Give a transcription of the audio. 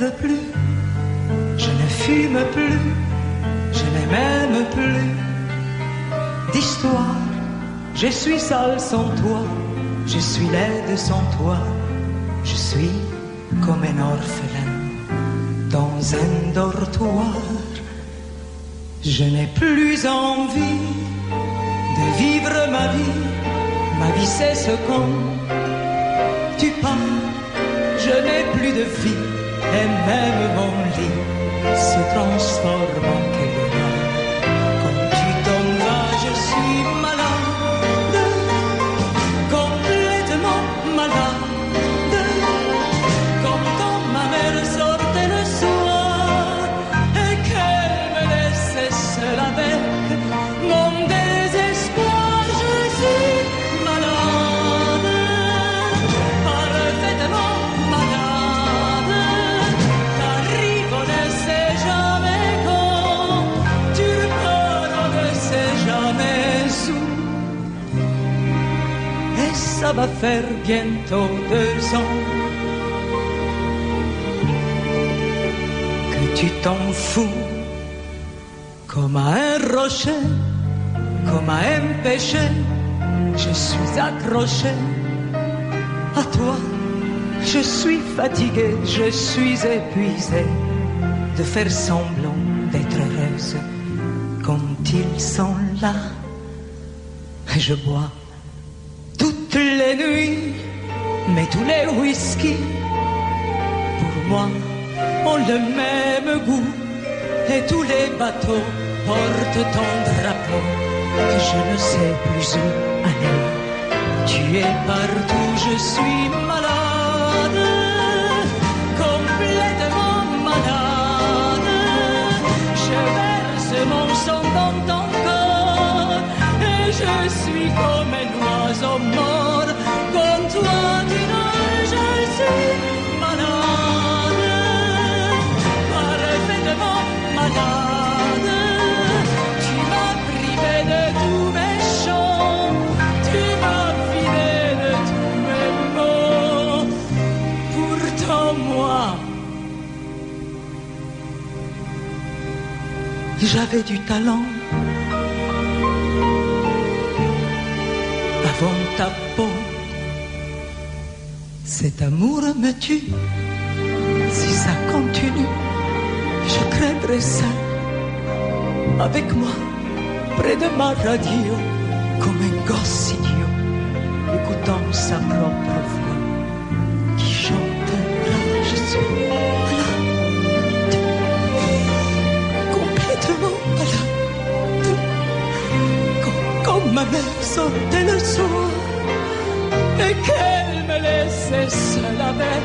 rêve plus, je ne fume plus, je n'ai même plus d'histoire. Je suis sale sans toi, je suis laide sans toi, je suis comme un orphelin dans un dortoir. Je n'ai plus envie de vivre ma vie cesse quand tu pars. Je n'ai plus de vie et même mon lit se transforme en quédra. Quand tu t'en vas, je suis malade, complètement malade. Comme quand ma mère sortait le soir et qu'elle me laissait seule avec mon désespoir. Je suis malade, parfaitement malade, t'arrives, on ne sait jamais quand, tu pars, on ne sait jamais où. Et ça va faire bientôt 2 ans que tu t'en fous, comme à un rocher, comme à un péché. Je suis accroché à toi, je suis fatigué, je suis épuisé de faire semblant d'être heureuse quand ils sont là. Et je bois toutes les nuits, mais tous les whisky, pour moi, ont le même goût. Et tous les bateaux portent ton drapeau, que je ne sais plus où aller. Tu es partout, je suis malade, complètement malade. Je verse mon sang dans ton corps et je suis comme un oiseau mort. Comme toi tu nages, je suis malade, parfaitement malade. Tu m'as privé de tous mes chants, tu m'as vidé de tous mes mots. Pourtant moi, j'avais du talent. Avant ta peau, cet amour me tue. Si ça continue, je craindrai ça. Avec moi, près de ma radio, comme un gosse idiot, écoutant sa propre voix, qui chantera. Je suis malade, complètement malade. Comme ma mère sortait le soir et qu'elle me laissait seule avec